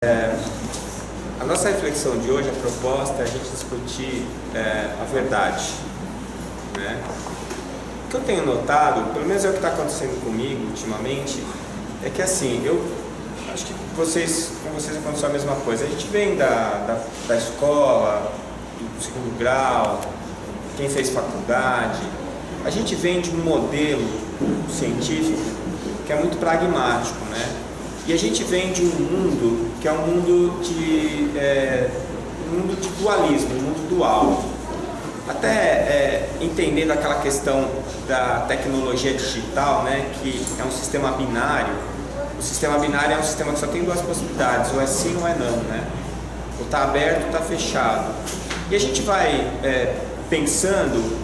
A nossa reflexão de hoje, a proposta é a gente discutir a verdade, né? O que eu tenho notado, pelo menos é o que está acontecendo comigo ultimamente, é que assim, eu acho que com vocês aconteceu a mesma coisa. A gente vem da escola, do segundo grau, quem fez faculdade, a gente vem de um modelo científico que é muito pragmático, né? E a gente vem de um mundo que é um mundo de dualismo, um mundo dual. Até entendendo aquela questão da tecnologia digital, né, que é um sistema binário. O sistema binário é um sistema que só tem duas possibilidades, ou é sim ou é não, né? Ou está aberto ou está fechado. E a gente vai pensando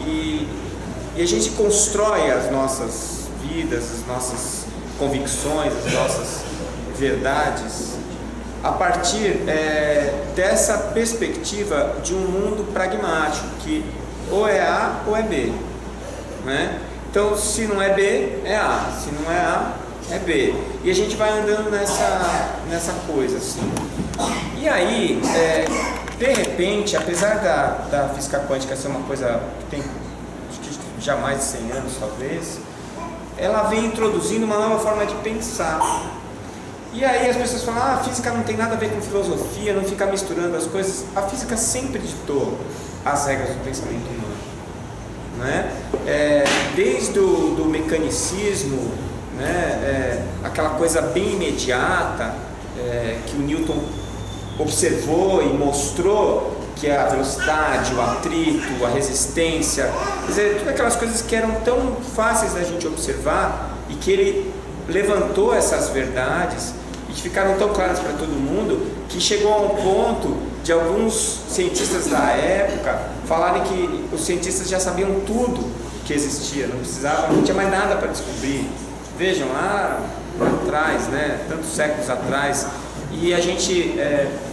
e a gente constrói as nossas vidas, as nossas convicções, as nossas verdades a partir dessa perspectiva de um mundo pragmático, que ou é A ou é B, né? Então, se não é B, é A, se não é A, é B, e a gente vai andando nessa coisa assim. E aí, de repente, apesar da física quântica ser uma coisa que tem acho que já mais de 100 anos talvez, ela vem introduzindo uma nova forma de pensar. E aí as pessoas falam, a física não tem nada a ver com filosofia, não fica misturando as coisas. A física sempre ditou as regras do pensamento humano, né? Desde do mecanicismo, né? Aquela coisa bem imediata, que o Newton observou e mostrou, que é a velocidade, o atrito, a resistência, quer dizer, todas aquelas coisas que eram tão fáceis da gente observar e que ele levantou essas verdades e que ficaram tão claras para todo mundo, que chegou a um ponto de alguns cientistas da época falarem que os cientistas já sabiam tudo que existia, não tinha mais nada para descobrir. Vejam, lá atrás, né, tantos séculos atrás, e a gente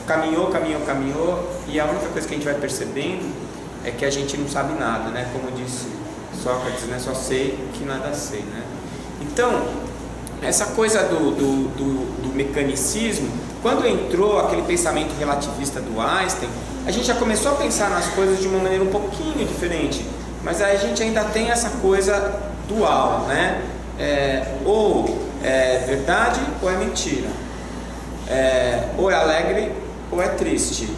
caminhou, e a única coisa que a gente vai percebendo é que a gente não sabe nada, né? Como disse Sócrates, né? Só sei que nada sei, né? Então, essa coisa do mecanicismo, quando entrou aquele pensamento relativista do Einstein, a gente já começou a pensar nas coisas de uma maneira um pouquinho diferente, mas aí a gente ainda tem essa coisa dual, né? Ou é verdade ou é mentira. Ou é alegre ou é triste,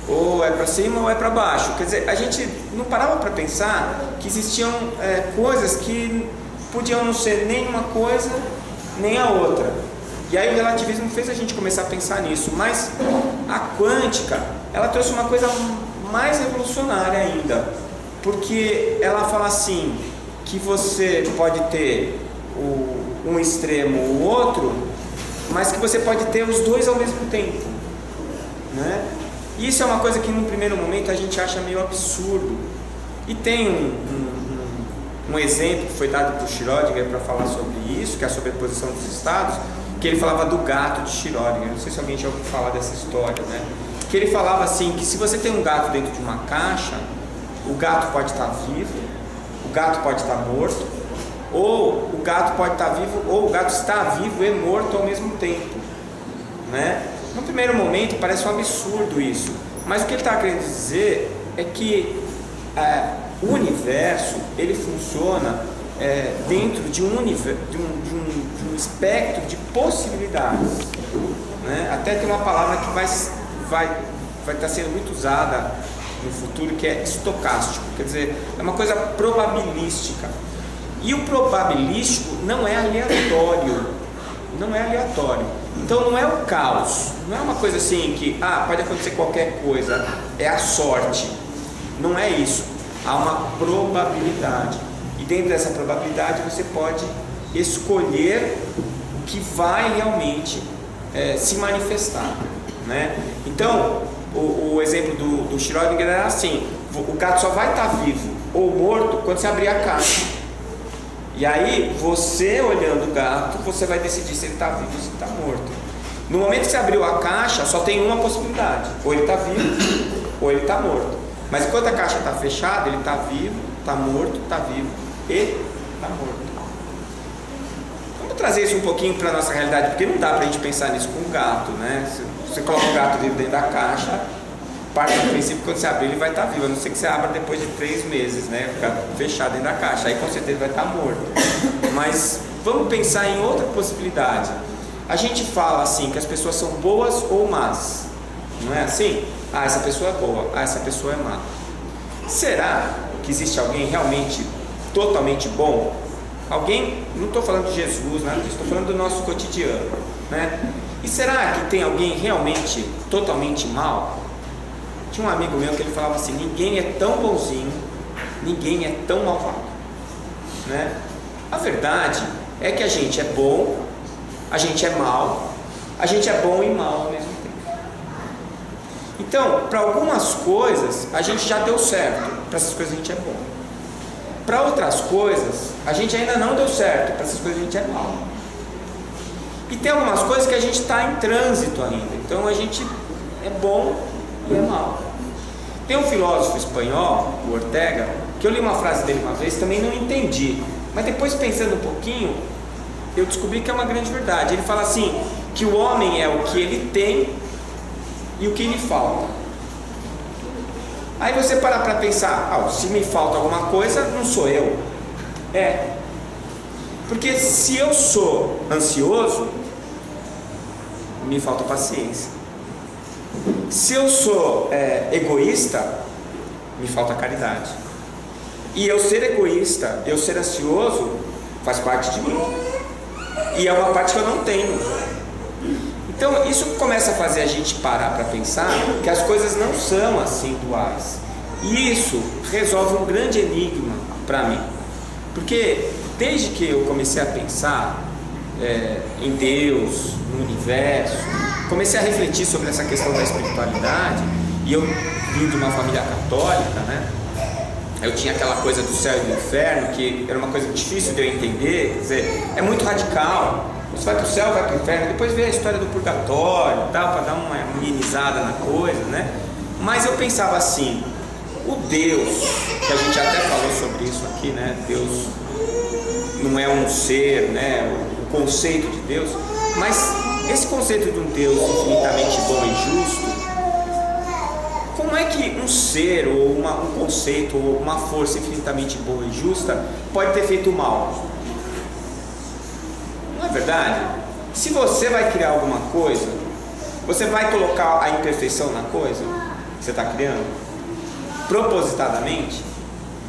ou é para cima ou é para baixo. Quer dizer, a gente não parava para pensar que existiam coisas que podiam não ser nem uma coisa nem a outra. E aí o relativismo fez a gente começar a pensar nisso. Mas a quântica, ela trouxe uma coisa mais revolucionária ainda, porque ela fala assim, que você pode ter um extremo ou o outro, mas que você pode ter os dois ao mesmo tempo, né? Isso é uma coisa que num primeiro momento a gente acha meio absurdo. E tem um exemplo que foi dado por Schrödinger para falar sobre isso, que é a sobreposição dos estados, que ele falava do gato de Schrödinger. Não sei se alguém já ouviu falar dessa história, né? Que ele falava assim, que se você tem um gato dentro de uma caixa, o gato pode estar vivo, o gato pode estar morto, ou o gato pode estar vivo, ou o gato está vivo e morto ao mesmo tempo, né? No primeiro momento parece um absurdo isso, mas o que ele está querendo dizer é que o universo, ele funciona dentro de um espectro de possibilidades, né? Até tem uma palavra que vai estar sendo muito usada no futuro, que é estocástico, quer dizer, é uma coisa probabilística. E o probabilístico não é aleatório, então não é o caos, não é uma coisa assim que pode acontecer qualquer coisa, é a sorte, não é isso, há uma probabilidade, e dentro dessa probabilidade você pode escolher o que vai realmente se manifestar, né? Então, o exemplo do Schrödinger era assim, o gato só vai estar vivo ou morto quando você abrir a caixa. E aí, você olhando o gato, você vai decidir se ele está vivo ou se ele está morto. No momento que você abriu a caixa, só tem uma possibilidade: ou ele está vivo, ou ele está morto. Mas enquanto a caixa está fechada, ele está vivo, está morto, está vivo e está morto. Vamos trazer isso um pouquinho para a nossa realidade, porque não dá para a gente pensar nisso com um gato, né? Se você coloca um gato vivo dentro da caixa, parte do princípio que quando você abrir ele vai estar vivo, a não ser que você abra depois de 3 meses, né? Ficar fechado dentro da caixa, aí com certeza vai estar morto. Mas vamos pensar em outra possibilidade. A gente fala assim que as pessoas são boas ou más, não é assim? Ah, essa pessoa é boa, ah, essa pessoa é má. Será que existe alguém realmente totalmente bom? Alguém, não estou falando de Jesus, nada disso, estou falando do nosso cotidiano, né? E será que tem alguém realmente totalmente mal? Tinha um amigo meu que ele falava assim: ninguém é tão bonzinho, ninguém é tão malvado, né? A verdade é que a gente é bom, a gente é mal, a gente é bom e mal ao mesmo tempo. Então, para algumas coisas a gente já deu certo, para essas coisas a gente é bom. Para outras coisas a gente ainda não deu certo, para essas coisas a gente é mal. E tem algumas coisas que a gente está em trânsito ainda, então a gente é bom e é mal. Tem um filósofo espanhol, o Ortega, que eu li uma frase dele uma vez, também não entendi, mas depois pensando um pouquinho, eu descobri que é uma grande verdade. Ele fala assim, que o homem é o que ele tem e o que lhe falta. Aí você parar para pensar, se me falta alguma coisa, não sou eu. Porque se eu sou ansioso, me falta paciência. Se eu sou egoísta, me falta caridade. E eu ser egoísta, eu ser ansioso, faz parte de mim. E é uma parte que eu não tenho. Então isso começa a fazer a gente parar para pensar que as coisas não são assim duais. E isso resolve um grande enigma para mim. Porque desde que eu comecei a pensar em Deus, no universo, comecei a refletir sobre essa questão da espiritualidade, e eu vim de uma família católica, né? Eu tinha aquela coisa do céu e do inferno, que era uma coisa difícil de eu entender, quer dizer, é muito radical. Você vai para o céu, vai para o inferno, depois vê a história do purgatório, tal, para dar uma minimizada na coisa, né? Mas eu pensava assim, o Deus, que a gente até falou sobre isso aqui, né? Deus não é um ser, né? O conceito de Deus, mas esse conceito de um Deus infinitamente bom e justo, como é que um ser, ou um conceito, ou uma força infinitamente boa e justa pode ter feito mal? Não é verdade? Se você vai criar alguma coisa, você vai colocar a imperfeição na coisa que você está criando? Propositadamente?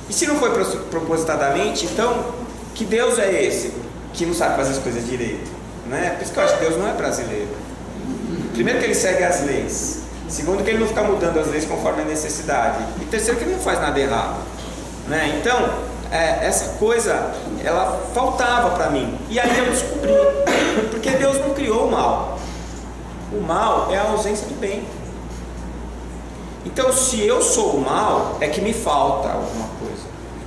E se não foi propositadamente, então que Deus é esse que não sabe fazer as coisas direito? Né? Por isso que eu acho que Deus não é brasileiro. Primeiro que ele segue as leis, segundo que ele não fica mudando as leis conforme a necessidade, e terceiro que ele não faz nada errado, né? Então essa coisa ela faltava para mim, e aí eu descobri, porque Deus não criou o mal. O mal é a ausência do bem. Então se eu sou o mal, é que me falta alguma coisa.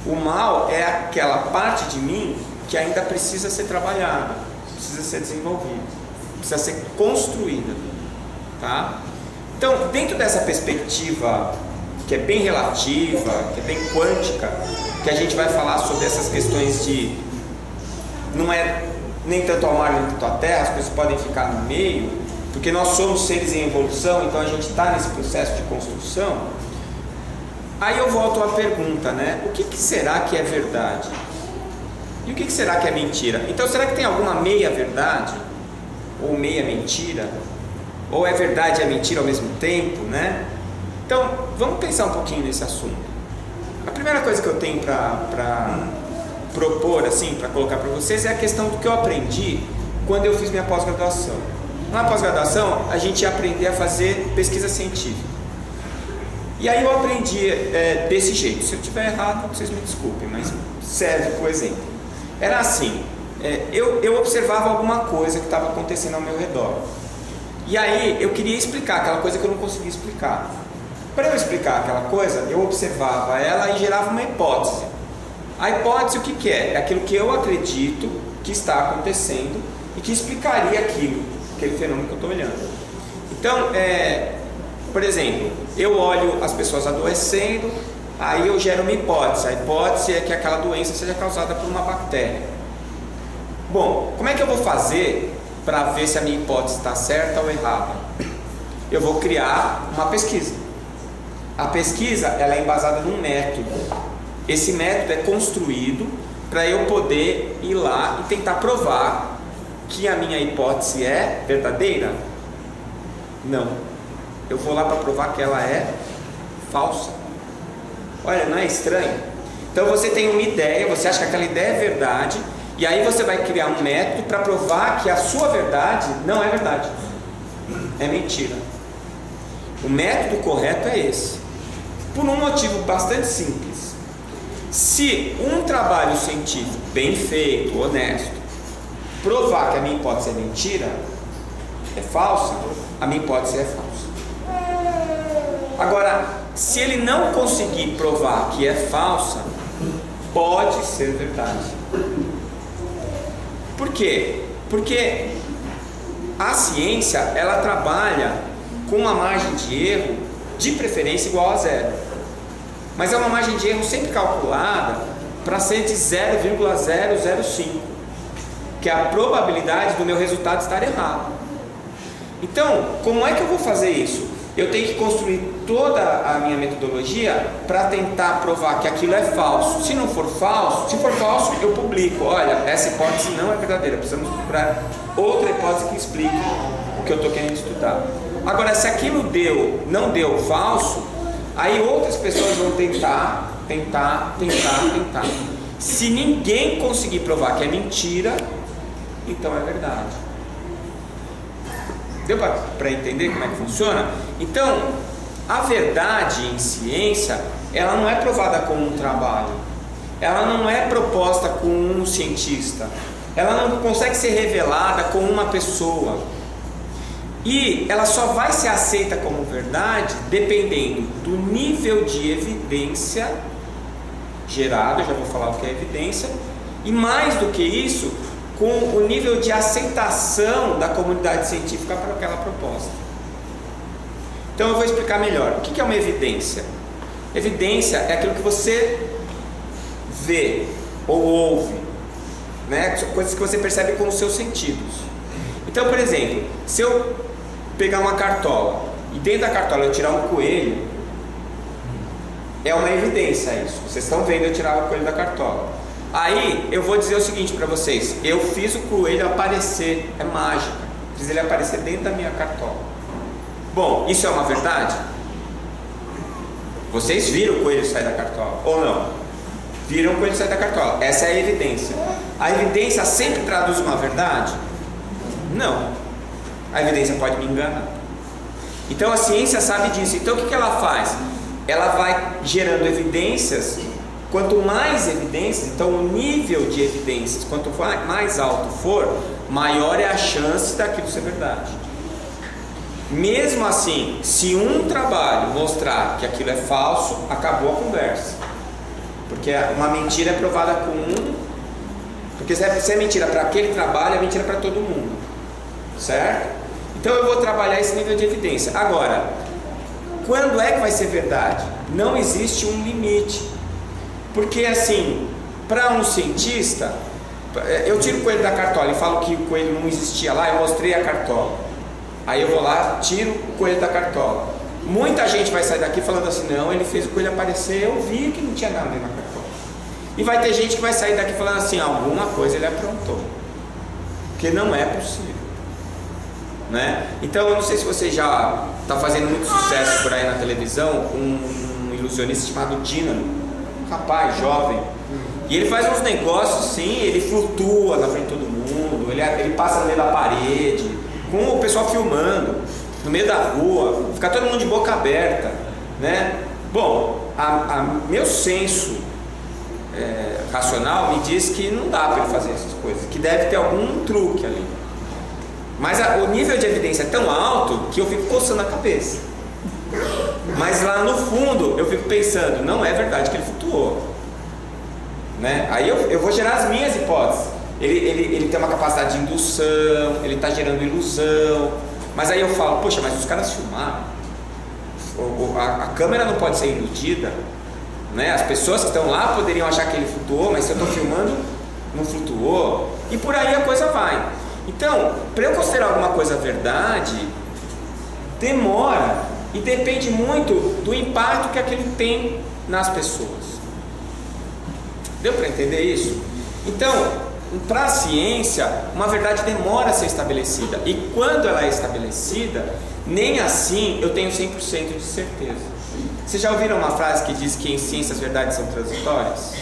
O mal é aquela parte de mim que ainda precisa ser trabalhada, precisa ser desenvolvida, precisa ser construída, tá? Então, dentro dessa perspectiva que é bem relativa, que é bem quântica, que a gente vai falar sobre essas questões de não é nem tanto ao mar nem tanto à terra, as coisas podem ficar no meio, porque nós somos seres em evolução, então a gente está nesse processo de construção. Aí eu volto à pergunta, né? O que será que é verdade? E o que será que é mentira? Então, será que tem alguma meia verdade? Ou meia mentira? Ou é verdade e é mentira ao mesmo tempo, né? Então, vamos pensar um pouquinho nesse assunto. A primeira coisa que eu tenho para propor, assim, para colocar para vocês, é a questão do que eu aprendi quando eu fiz minha pós-graduação. Na pós-graduação, a gente ia aprender a fazer pesquisa científica. E aí eu aprendi desse jeito. Se eu estiver errado, vocês me desculpem, mas serve por exemplo. Era assim, eu observava alguma coisa que estava acontecendo ao meu redor. E aí eu queria explicar aquela coisa que eu não conseguia explicar. Para eu explicar aquela coisa, eu observava ela e gerava uma hipótese. A hipótese o que é? É aquilo que eu acredito que está acontecendo e que explicaria aquele fenômeno que eu estou olhando. Então, por exemplo, eu olho as pessoas adoecendo, aí eu gero uma hipótese. A hipótese é que aquela doença seja causada por uma bactéria. Bom, como é que eu vou fazer para ver se a minha hipótese está certa ou errada? Eu vou criar uma pesquisa. A pesquisa, ela é embasada num método. Esse método é construído para eu poder ir lá e tentar provar que a minha hipótese é verdadeira? Não. Eu vou lá para provar que ela é falsa. Olha, não é estranho? Então você tem uma ideia, você acha que aquela ideia é verdade, e aí você vai criar um método para provar que a sua verdade não é verdade, é mentira. O método correto é esse, por um motivo bastante simples. Se um trabalho científico bem feito, honesto, provar que a minha hipótese é mentira, é falsa, a minha hipótese é falsa. Agora, se ele não conseguir provar que é falsa, pode ser verdade. Por quê? Porque a ciência, ela trabalha com uma margem de erro, de preferência igual a zero. Mas é uma margem de erro sempre calculada para ser de 0,005, que é a probabilidade do meu resultado estar errado. Então, como é que eu vou fazer isso? Eu tenho que construir toda a minha metodologia para tentar provar que aquilo é falso. Se não for falso, se for falso, eu publico. Olha, essa hipótese não é verdadeira, precisamos procurar outra hipótese que explique o que eu estou querendo estudar. Agora, se aquilo não deu falso, aí outras pessoas vão tentar. Se ninguém conseguir provar que é mentira, então é verdade. Deu para entender como é que funciona? Então, a verdade em ciência, ela não é provada com um trabalho, ela não é proposta com um cientista, ela não consegue ser revelada com uma pessoa, e ela só vai ser aceita como verdade dependendo do nível de evidência gerado. Eu já vou falar o que é evidência, e mais do que isso, com o nível de aceitação da comunidade científica para aquela proposta. Então eu vou explicar melhor. O que é uma evidência? Evidência é aquilo que você vê ou ouve, né? São coisas que você percebe com os seus sentidos. Então, por exemplo, se eu pegar uma cartola e dentro da cartola eu tirar um coelho, é uma evidência isso. Vocês estão vendo eu tirar o coelho da cartola. Aí eu vou dizer o seguinte para vocês: eu fiz o coelho aparecer, é mágica, fiz ele aparecer dentro da minha cartola. Bom, isso é uma verdade? Vocês viram o coelho sair da cartola ou não? Viram o coelho sair da cartola, essa é a evidência. A evidência sempre traduz uma verdade? Não, a evidência pode me enganar. Então a ciência sabe disso. Então o que ela faz? Ela vai gerando evidências. Quanto mais evidências, então o nível de evidências, quanto mais alto for, maior é a chance daquilo ser verdade. Mesmo assim, se um trabalho mostrar que aquilo é falso, acabou a conversa. Porque uma mentira é provada com um. Porque se é mentira para aquele trabalho, é mentira para todo mundo. Certo? Então eu vou trabalhar esse nível de evidência. Agora, quando é que vai ser verdade? Não existe um limite. Porque assim, para um cientista, eu tiro o coelho da cartola e falo que o coelho não existia lá, eu mostrei a cartola. Aí eu vou lá, tiro o coelho da cartola. Muita gente vai sair daqui falando assim: não, ele fez o coelho aparecer, eu vi que não tinha nada na cartola. E vai ter gente que vai sair daqui falando assim: alguma coisa ele aprontou, porque não é possível, né? Então eu não sei se você já está fazendo muito sucesso por aí na televisão, um ilusionista chamado Dínamo. Rapaz, jovem, e ele faz uns negócios assim, ele flutua na frente de todo mundo, ele passa no meio da parede, com o pessoal filmando, no meio da rua, fica todo mundo de boca aberta, né? Bom, meu senso racional me diz que não dá para ele fazer essas coisas, que deve ter algum truque ali, mas o nível de evidência é tão alto que eu fico coçando a cabeça. Mas lá no fundo eu fico pensando: não é verdade que ele flutuou, né? Aí eu vou gerar as minhas hipóteses. Ele tem uma capacidade de indução, ele está gerando ilusão. Mas aí eu falo: poxa, mas os caras filmaram, a câmera não pode ser iludida, né? As pessoas que estão lá poderiam achar que ele flutuou, mas se eu estou filmando, não flutuou. e por aí a coisa vai. Então, para eu considerar alguma coisa verdade, demora e depende muito do impacto que aquilo tem nas pessoas. Deu para entender isso? Então, para a ciência, uma verdade demora a ser estabelecida, e quando ela é estabelecida, nem assim eu tenho 100% de certeza. Vocês já ouviram uma frase que diz que em ciência as verdades são transitórias?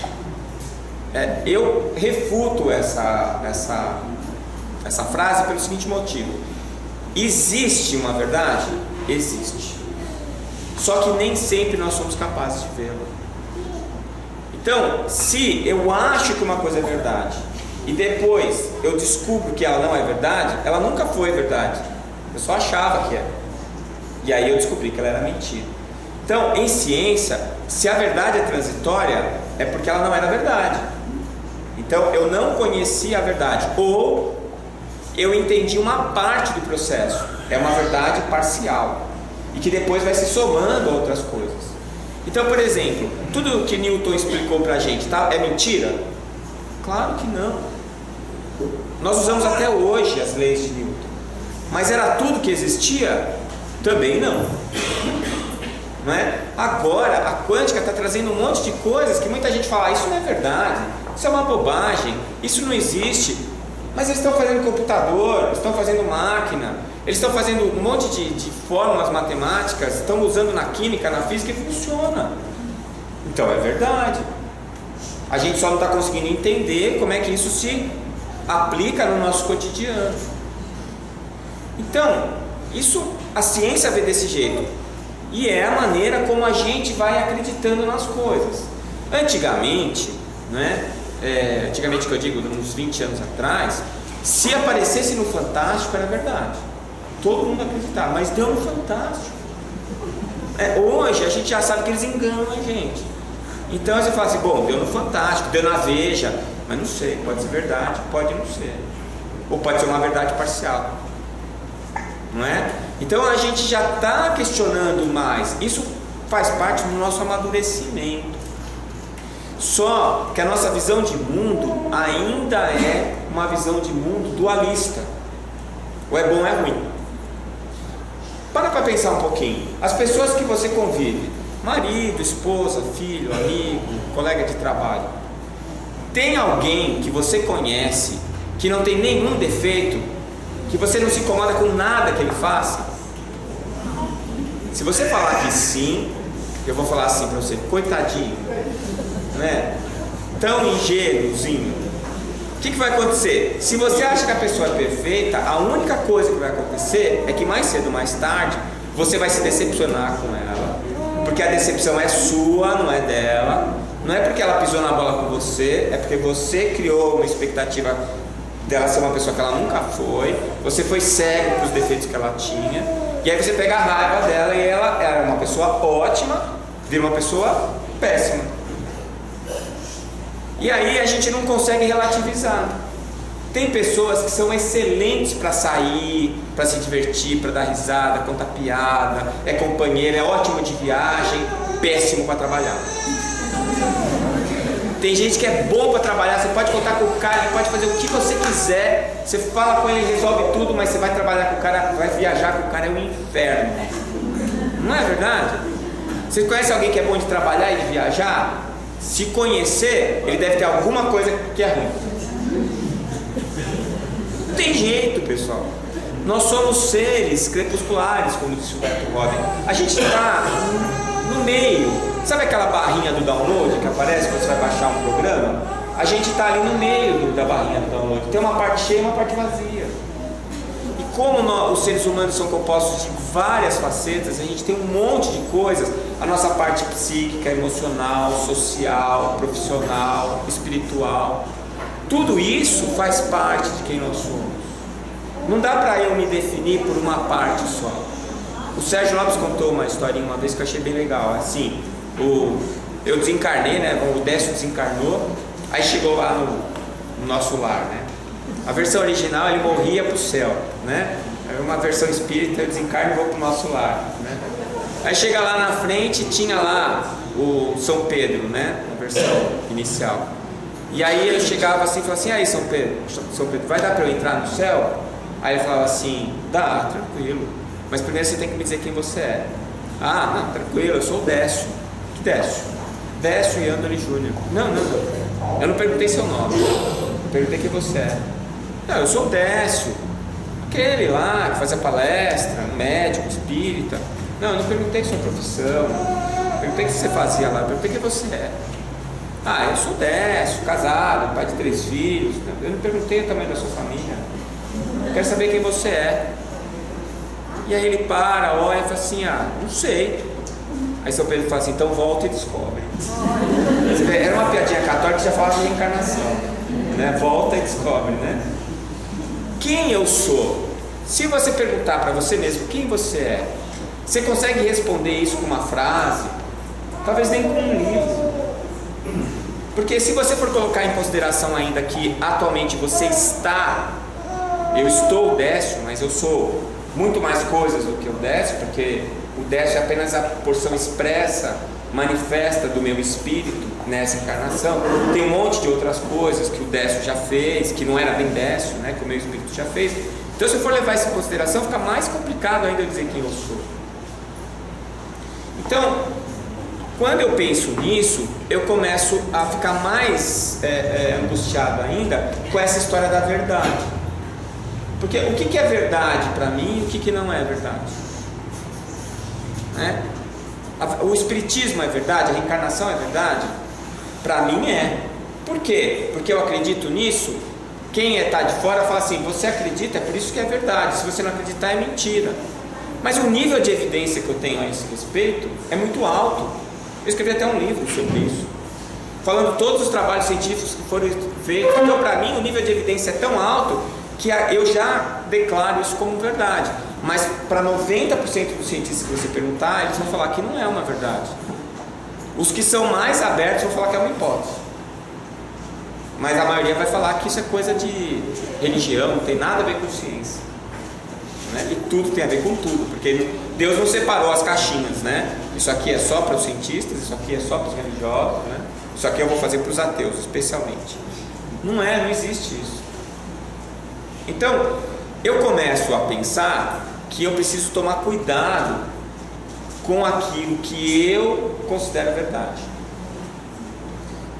Eu refuto essa frase pelo seguinte motivo: existe uma verdade? Existe. Só que nem sempre nós somos capazes de vê-la. Então, se eu acho que uma coisa é verdade e depois eu descubro que ela não é verdade, ela nunca foi verdade. Eu só achava que era. E aí eu descobri que ela era mentira. Então, em ciência, se a verdade é transitória, é porque ela não era verdade. Então, eu não conhecia a verdade, ou eu entendi uma parte do processo. É uma verdade parcial e que depois vai se somando a outras coisas. Então, por exemplo, tudo que Newton explicou pra gente, tá? É mentira? Claro que não. Nós usamos até hoje as leis de Newton. Mas era tudo que existia? Também não. Não é? Agora, a quântica está trazendo um monte de coisas que muita gente fala: isso não é verdade, isso é uma bobagem, isso não existe. Mas eles estão fazendo computador, estão fazendo máquina, eles estão fazendo um monte de fórmulas matemáticas, estão usando na química, na física, e funciona. Então é verdade. A gente só não está conseguindo entender como é que isso se aplica no nosso cotidiano. Então, isso a ciência vê desse jeito. E é a maneira como a gente vai acreditando nas coisas. Antigamente, né? Antigamente que eu digo, uns 20 anos atrás, se aparecesse no Fantástico era verdade. Todo mundo acreditava, mas deu no Fantástico. Hoje a gente já sabe que eles enganam a gente. Então você fala assim: bom, deu no Fantástico, deu na Veja, mas não sei, pode ser verdade, pode não ser. Ou pode ser uma verdade parcial. Não é? Então a gente já está questionando mais. Isso faz parte do nosso amadurecimento. Só que a nossa visão de mundo ainda é uma visão de mundo dualista. Ou é bom ou é ruim. Para pensar um pouquinho. As pessoas que você convive, marido, esposa, filho, amigo, colega de trabalho, tem alguém que você conhece que não tem nenhum defeito, que você não se incomoda com nada que ele faça? Se você falar que sim, eu vou falar assim para você: coitadinho, né? Tão ingênuozinho. O que vai acontecer? Se você acha que a pessoa é perfeita, a única coisa que vai acontecer é que mais cedo ou mais tarde você vai se decepcionar com ela, porque a decepção é sua, não é dela. Não é porque ela pisou na bola com você, é porque você criou uma expectativa dela ser uma pessoa que ela nunca foi. Você foi cego para os defeitos que ela tinha, e aí você pega a raiva dela, e ela era uma pessoa ótima, vira uma pessoa péssima. E aí a gente não consegue relativizar. Tem pessoas que são excelentes para sair, para se divertir, para dar risada, contar piada, é companheiro, é ótimo de viagem, péssimo para trabalhar. Tem gente que é bom para trabalhar, você pode contar com o cara, ele pode fazer o que você quiser, você fala com ele, resolve tudo, mas você vai trabalhar com o cara, vai viajar com o cara, é um inferno. Não é verdade? Você conhece alguém que é bom de trabalhar e de viajar? Se conhecer, ele deve ter alguma coisa que é ruim. Não tem jeito, pessoal. Nós somos seres crepusculares, como disse o Humberto Robin. A gente está no meio. Sabe aquela barrinha do download que aparece quando você vai baixar um programa? A gente está ali no meio da barrinha do download. Tem uma parte cheia e uma parte vazia. E como os seres humanos são compostos de várias facetas, a gente tem um monte de coisas. A nossa parte psíquica, emocional, social, profissional, espiritual, tudo isso faz parte de quem nós somos. Não dá para eu me definir por uma parte só. O Sérgio Lopes contou uma historinha uma vez que eu achei bem legal. Assim, eu desencarnei, né? O Décio desencarnou, aí chegou lá no nosso lar, né? A versão original ele morria para o céu, né? Aí uma versão espírita, eu desencarno e vou para o nosso lar, né? Aí chega lá na frente, tinha lá o São Pedro, né? Na versão inicial. E aí eu chegava assim e falava assim: aí São Pedro, vai dar para eu entrar no céu? Aí ele falava assim: dá, tranquilo, mas primeiro você tem que me dizer quem você é. Ah, não, tranquilo, eu sou o Décio. Que Décio? Décio e André Júnior. Não, eu não perguntei seu nome, eu perguntei quem você é. Não, eu sou o Décio, aquele lá que fazia palestra, médico, espírita. Não, eu não perguntei sua profissão, perguntei o que você fazia lá, perguntei quem você é. Ah, eu sou o Décio, casado, pai de 3 filhos. Eu não perguntei o tamanho da sua família, eu quero saber quem você é. E aí ele para, olha e fala assim: ah, não sei. Aí São Pedro fala assim: então volta e descobre. Você vê, era uma piadinha católica que já falava de reencarnação, né? Volta e descobre, né? Quem eu sou? Se você perguntar para você mesmo quem você é, você consegue responder isso com uma frase? Talvez nem com um livro. Porque se você for colocar em consideração ainda que atualmente você está, eu estou o Décio, mas eu sou muito mais coisas do que o Décio, porque o Décio é apenas a porção expressa, manifesta do meu espírito nessa encarnação. Tem um monte de outras coisas que o Décio já fez, que não era bem Décio, né, que o meu espírito já fez. Então, se eu for levar isso em consideração, fica mais complicado ainda eu dizer quem eu sou. Então, quando eu penso nisso, eu começo a ficar mais angustiado ainda com essa história da verdade. Porque o que é verdade para mim e o que não é verdade? Né? O espiritismo é verdade? A reencarnação é verdade? Para mim é. Por quê? Porque eu acredito nisso. Quem está de fora fala assim: você acredita, é por isso que é verdade. Se você não acreditar, é mentira. Mas o nível de evidência que eu tenho a esse respeito é muito alto. Eu escrevi até um livro sobre isso, falando todos os trabalhos científicos que foram feitos. Então, para mim, o nível de evidência é tão alto que eu já declaro isso como verdade. Mas para 90% dos cientistas que você perguntar, eles vão falar que não é uma verdade. Os que são mais abertos vão falar que é uma hipótese, mas a maioria vai falar que isso é coisa de religião, não tem nada a ver com ciência, né? E tudo tem a ver com tudo, porque Deus não separou as caixinhas, né? Isso aqui é só para os cientistas, isso aqui é só para os religiosos, né? Isso aqui eu vou fazer para os ateus especialmente. Não existe isso. Então, eu começo a pensar que eu preciso tomar cuidado com aquilo que eu considero verdade.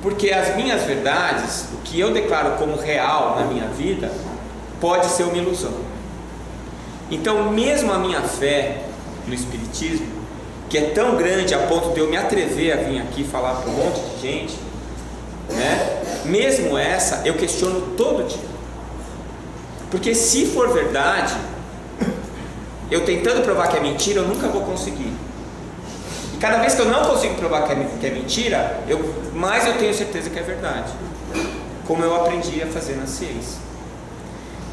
Porque as minhas verdades, o que eu declaro como real na minha vida, pode ser uma ilusão. Então, mesmo a minha fé no Espiritismo, que é tão grande a ponto de eu me atrever a vir aqui falar para um monte de gente, né? Mesmo essa, eu questiono todo dia. Porque se for verdade, eu tentando provar que é mentira, eu nunca vou conseguir. E cada vez que eu não consigo provar que é mentira, mais eu tenho certeza que é verdade, como eu aprendi a fazer na ciência.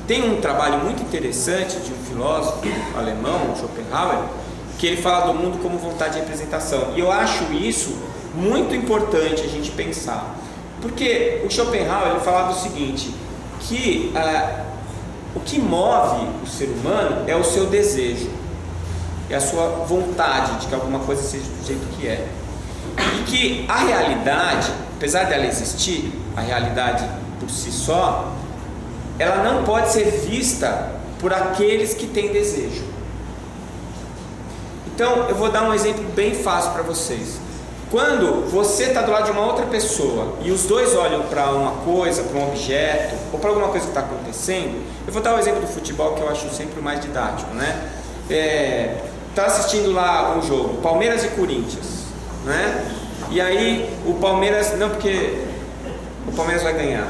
Tem um trabalho muito interessante de um filósofo alemão, Schopenhauer, que ele fala do mundo como vontade de representação. E eu acho isso muito importante a gente pensar. Porque o Schopenhauer ele falava o seguinte, que o que move o ser humano é o seu desejo, é a sua vontade de que alguma coisa seja do jeito que é. E que a realidade, apesar dela existir, a realidade por si só, ela não pode ser vista por aqueles que têm desejo. Então, eu vou dar um exemplo bem fácil para vocês. Quando você está do lado de uma outra pessoa e os dois olham para uma coisa, para um objeto ou para alguma coisa que está acontecendo, eu vou dar o exemplo do futebol que eu acho sempre o mais didático, né? Tá assistindo lá um jogo, Palmeiras e Corinthians, né? E aí o Palmeiras, não, porque o Palmeiras vai ganhar,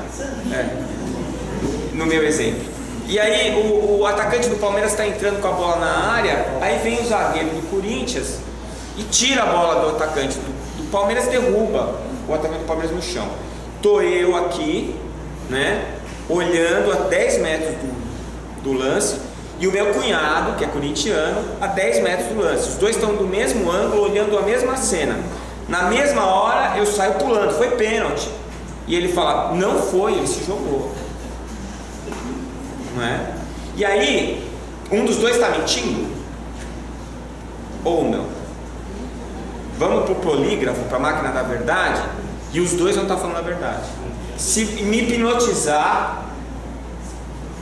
no meu exemplo. E aí o atacante do Palmeiras está entrando com a bola na área, aí vem o zagueiro do Corinthians e tira a bola do atacante do Palmeiras, derruba o atacante do Palmeiras no chão. Tô eu aqui, né, olhando a 10 metros do lance, e o meu cunhado, que é corintiano, a 10 metros do lance. Os dois estão do mesmo ângulo, olhando a mesma cena. Na mesma hora eu saio pulando, foi pênalti. E ele fala, não foi, ele se jogou. Não é? E aí, um dos dois está mentindo? Ou não? Vamos para o polígrafo, para a máquina da verdade, e os dois vão estar falando a verdade. se me hipnotizar,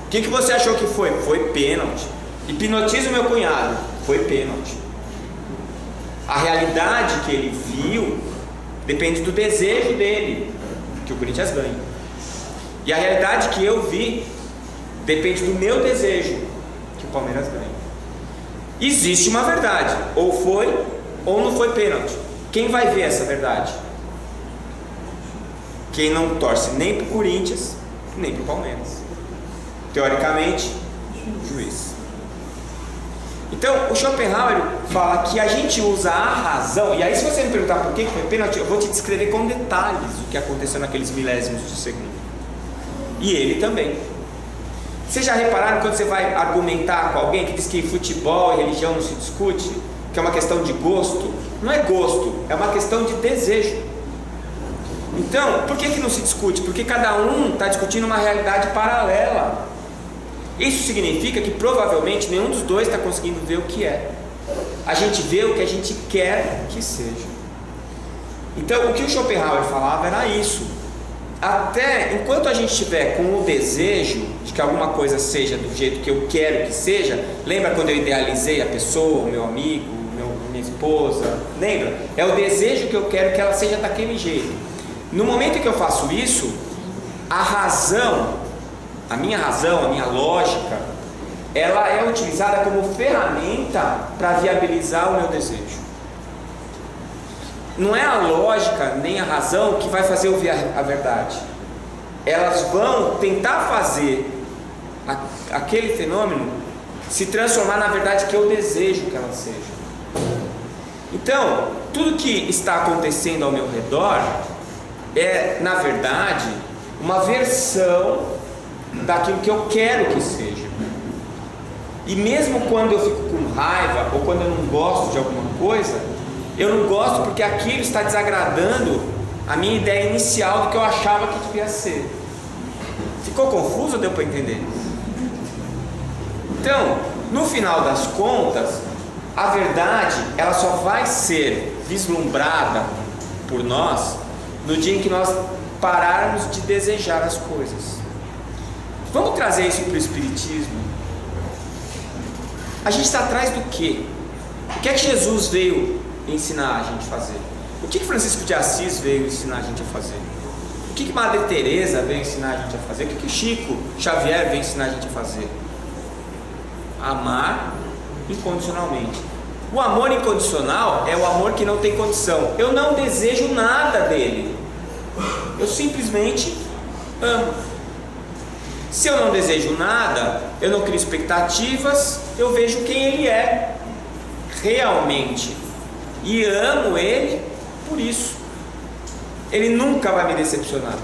o que você achou que foi? Foi pênalti. Hipnotiza o meu cunhado, foi pênalti. A realidade que ele viu depende do desejo dele que o Corinthians ganhe. E a realidade que eu vi depende do meu desejo que o Palmeiras ganhe. Existe uma verdade, ou foi ou não foi pênalti. Quem vai ver essa verdade? Quem não torce nem para o Corinthians nem para o Palmeiras. Teoricamente, o juiz. Então, o Schopenhauer fala que a gente usa a razão, e aí se você me perguntar por que foi pênalti, eu vou te descrever com detalhes o que aconteceu naqueles milésimos de segundo. E ele também. Vocês já repararam quando você vai argumentar com alguém que diz que futebol e religião não se discute, que é uma questão de gosto? Não é gosto, é uma questão de desejo. Então, por que não se discute? Porque cada um está discutindo uma realidade paralela. Isso significa que provavelmente nenhum dos dois está conseguindo ver o que é. A gente vê o que a gente quer que seja. Então, o que o Schopenhauer falava era isso. Até enquanto a gente estiver com o desejo de que alguma coisa seja do jeito que eu quero que seja, lembra quando eu idealizei a pessoa, o meu amigo, minha esposa? Lembra? É o desejo que eu quero que ela seja daquele jeito. No momento em que eu faço isso, a minha lógica, ela é utilizada como ferramenta para viabilizar o meu desejo. Não é a lógica nem a razão que vai fazer eu ver a verdade. Elas vão tentar fazer aquele fenômeno se transformar na verdade que eu desejo que ela seja. Então, tudo que está acontecendo ao meu redor é, na verdade, uma versão daquilo que eu quero que seja. E mesmo quando eu fico com raiva ou quando eu não gosto de alguma coisa, eu não gosto porque aquilo está desagradando a minha ideia inicial do que eu achava que devia ser. Ficou confuso ou deu para entender? Então, no final das contas, a verdade ela só vai ser vislumbrada por nós no dia em que nós pararmos de desejar as coisas. Vamos trazer isso para o Espiritismo. A gente está atrás do quê? O que é que Jesus veio ensinar a gente a fazer? O que Francisco de Assis veio ensinar a gente a fazer? O que Madre Teresa veio ensinar a gente a fazer? O que Chico Xavier veio ensinar a gente a fazer? Amar incondicionalmente. O amor incondicional é o amor que não tem condição. Eu não desejo nada dele, eu simplesmente amo. Se eu não desejo nada, eu não crio expectativas, eu vejo quem ele é realmente e amo ele por isso. Ele nunca vai me decepcionar,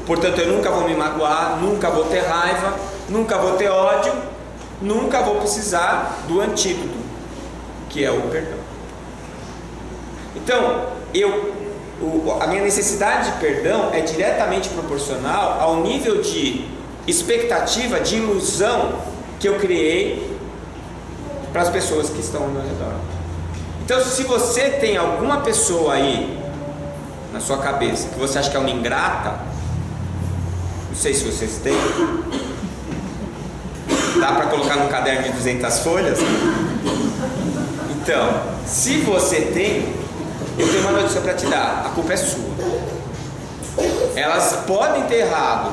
portanto eu nunca vou me magoar, nunca vou ter raiva, nunca vou ter ódio, nunca vou precisar do antídoto, que é o perdão. Então, a minha necessidade de perdão é diretamente proporcional ao nível de expectativa, de ilusão que eu criei para as pessoas que estão ao meu redor. Então, se você tem alguma pessoa aí na sua cabeça que você acha que é uma ingrata, não sei se vocês têm, dá para colocar num caderno de 200 folhas? Então, se você tem, eu tenho uma notícia para te dar: a culpa é sua. Elas podem ter errado,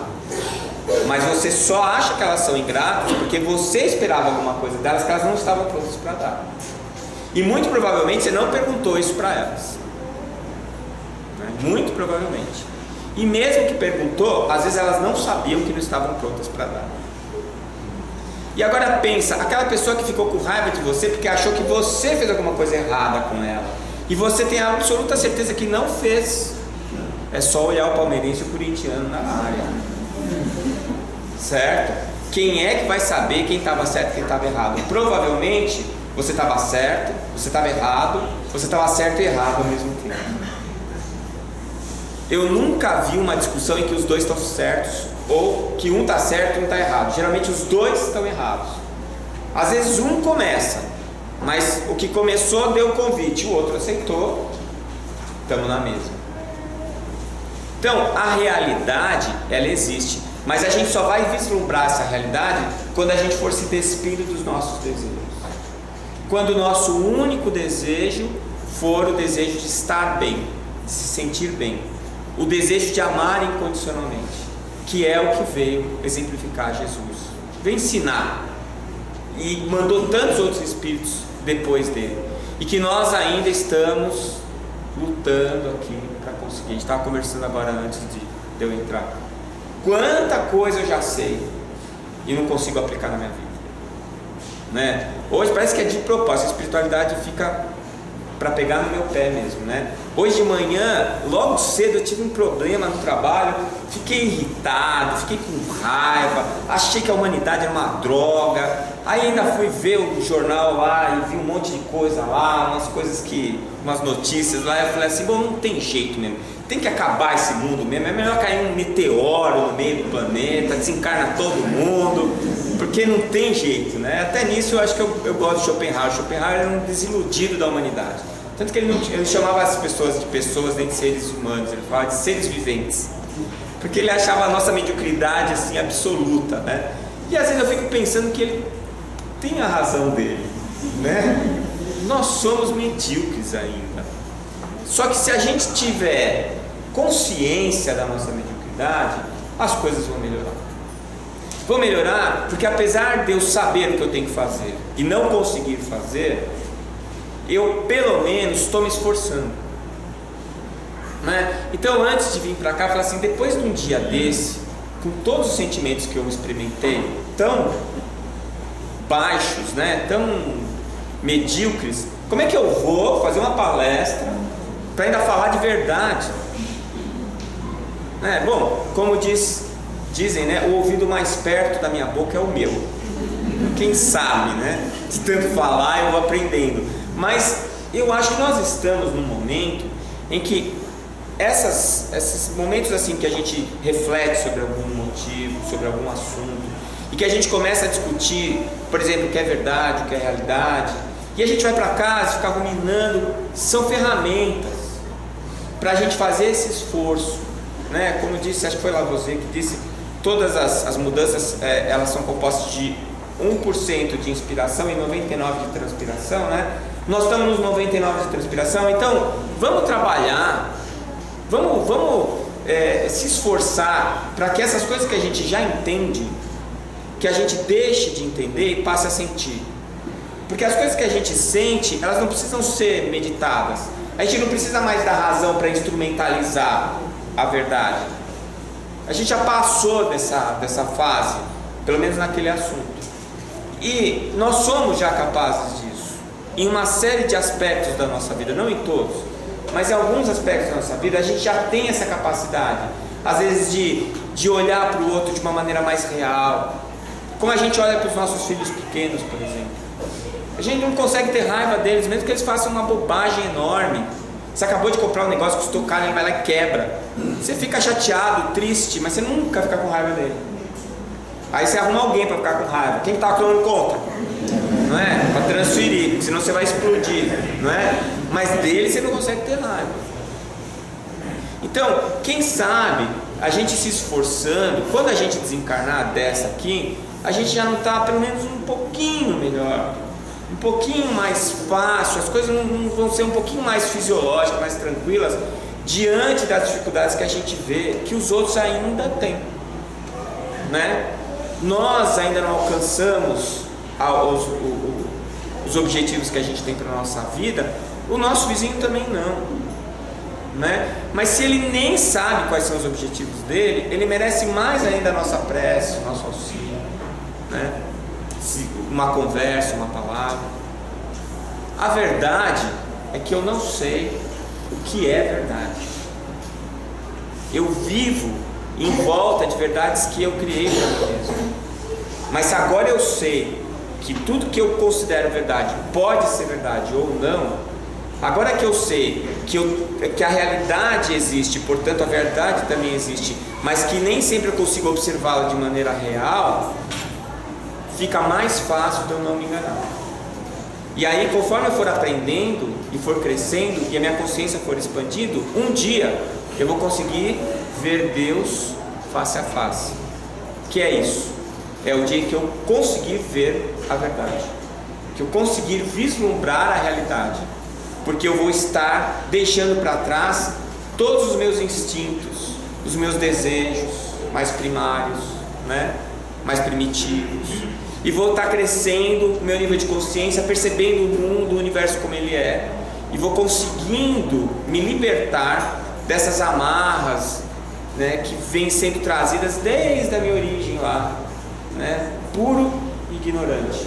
mas você só acha que elas são ingratas porque você esperava alguma coisa delas que elas não estavam prontas para dar. E muito provavelmente você não perguntou isso para elas, muito provavelmente. E mesmo que perguntou, às vezes elas não sabiam que não estavam prontas para dar. E agora pensa, aquela pessoa que ficou com raiva de você porque achou que você fez alguma coisa errada com ela, e você tem a absoluta certeza que não fez. É só olhar o palmeirense e o corintiano na área, certo? Quem é que vai saber quem estava certo e quem estava errado? Provavelmente você estava certo, você estava errado, você estava certo e errado ao mesmo tempo. Eu nunca vi uma discussão em que os dois estão certos, ou que um está certo e um está errado. Geralmente os dois estão errados. Às vezes um começa, mas o que começou deu o convite, o outro aceitou, estamos na mesma. Então, a realidade, ela existe, mas a gente só vai vislumbrar essa realidade quando a gente for se despindo dos nossos desejos. Quando o nosso único desejo for o desejo de estar bem, de se sentir bem, o desejo de amar incondicionalmente, que é o que veio exemplificar Jesus, veio ensinar e mandou tantos outros espíritos depois dele, e que nós ainda estamos lutando aqui para conseguir. A gente estava conversando agora antes de eu entrar. Quanta coisa eu já sei e não consigo aplicar na minha vida, né? Hoje parece que é de propósito, a espiritualidade fica para pegar no meu pé mesmo, né? Hoje de manhã, logo cedo, eu tive um problema no trabalho, fiquei irritado, fiquei com raiva, achei que a humanidade era uma droga. Aí ainda fui ver o jornal lá e vi um monte de coisa lá, umas notícias lá. Eu falei assim, bom, não tem jeito mesmo, tem que acabar esse mundo mesmo, é melhor cair um meteoro no meio do planeta, desencarna todo mundo, porque não tem jeito, né? Até nisso eu acho que eu gosto de Schopenhauer. Schopenhauer era um desiludido da humanidade, tanto que ele chamava as pessoas de pessoas, nem de seres humanos, ele falava de seres viventes, porque ele achava a nossa mediocridade assim absoluta, né? E às vezes eu fico pensando que ele tem a razão dele, né? Nós somos medíocres ainda. Só que se a gente tiver consciência da nossa mediocridade, as coisas vão melhorar. Vão melhorar porque, apesar de eu saber o que eu tenho que fazer e não conseguir fazer, eu pelo menos estou me esforçando, né? Então, antes de vir para cá, eu falei assim, depois de um dia desse, com todos os sentimentos que eu experimentei, tão baixos, né, tão medíocres, como é que eu vou fazer uma palestra para ainda falar de verdade, né? Bom, como dizem, né, o ouvido mais perto da minha boca é o meu. Quem sabe, né, de tanto falar eu vou aprendendo. Mas eu acho que nós estamos num momento em que esses momentos assim que a gente reflete sobre algum motivo, sobre algum assunto, e que a gente começa a discutir, por exemplo, o que é verdade, o que é realidade, e a gente vai para casa e fica ruminando, são ferramentas para a gente fazer esse esforço, né? Como disse, acho que foi Lavoisier que disse, todas as mudanças elas são compostas de 1% de inspiração e 99% de transpiração, né? Nós estamos nos 99% de transpiração, então vamos trabalhar, vamos se esforçar para que essas coisas que a gente já entende, que a gente deixe de entender e passe a sentir. Porque as coisas que a gente sente, elas não precisam ser meditadas. A gente não precisa mais da razão para instrumentalizar a verdade. A gente já passou dessa fase, pelo menos naquele assunto. E nós somos já capazes disso, em uma série de aspectos da nossa vida, não em todos, mas em alguns aspectos da nossa vida, a gente já tem essa capacidade, às vezes de olhar para o outro de uma maneira mais real, como a gente olha para os nossos filhos pequenos, por exemplo. A gente não consegue ter raiva deles, mesmo que eles façam uma bobagem enorme. Você acabou de comprar um negócio que custou caro, ele vai lá e quebra. Você fica chateado, triste, mas você nunca fica com raiva dele. Aí você arruma alguém para ficar com raiva. Quem está tomando conta? Não é? Para transferir, senão você vai explodir, não é? Mas dele você não consegue ter raiva. Então, quem sabe a gente se esforçando, quando a gente desencarnar dessa aqui, a gente já não está pelo menos um pouquinho melhor, um pouquinho mais fácil, as coisas não vão ser um pouquinho mais fisiológicas, mais tranquilas, diante das dificuldades que a gente vê, que os outros ainda têm, né? Nós ainda não alcançamos os objetivos que a gente tem para a nossa vida, o nosso vizinho também não, né? Mas se ele nem sabe quais são os objetivos dele, ele merece mais ainda a nossa prece, o nosso auxílio, né? Uma conversa, uma palavra. A verdade é que eu não sei o que é verdade. Eu vivo em volta de verdades que eu criei para mim mesmo. Mas se agora eu sei que tudo que eu considero verdade pode ser verdade ou não, agora que eu sei que a realidade existe, portanto a verdade também existe, mas que nem sempre eu consigo observá-la de maneira real, fica mais fácil de eu não me enganar. E aí, conforme eu for aprendendo e for crescendo e a minha consciência for expandindo, um dia eu vou conseguir ver Deus face a face. Que é isso? É o dia que eu conseguir ver a verdade, que eu conseguir vislumbrar a realidade, porque eu vou estar deixando para trás todos os meus instintos, os meus desejos mais primários, né? Mais primitivos, e vou estar crescendo o meu nível de consciência, percebendo o mundo, o universo como ele é, e vou conseguindo me libertar dessas amarras, né, que vêm sendo trazidas desde a minha origem lá, né, puro e ignorante.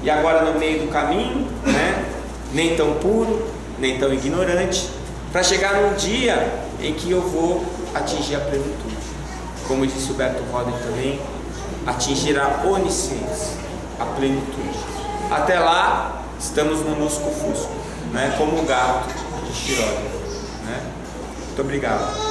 E agora no meio do caminho, né, nem tão puro, nem tão ignorante, para chegar num dia em que eu vou atingir a plenitude. Como disse o Berto Roden também, atingir a onisciência, a plenitude. Até lá, estamos no lusco-fusco, né, como o gato de Schrödinger, né? Muito obrigado.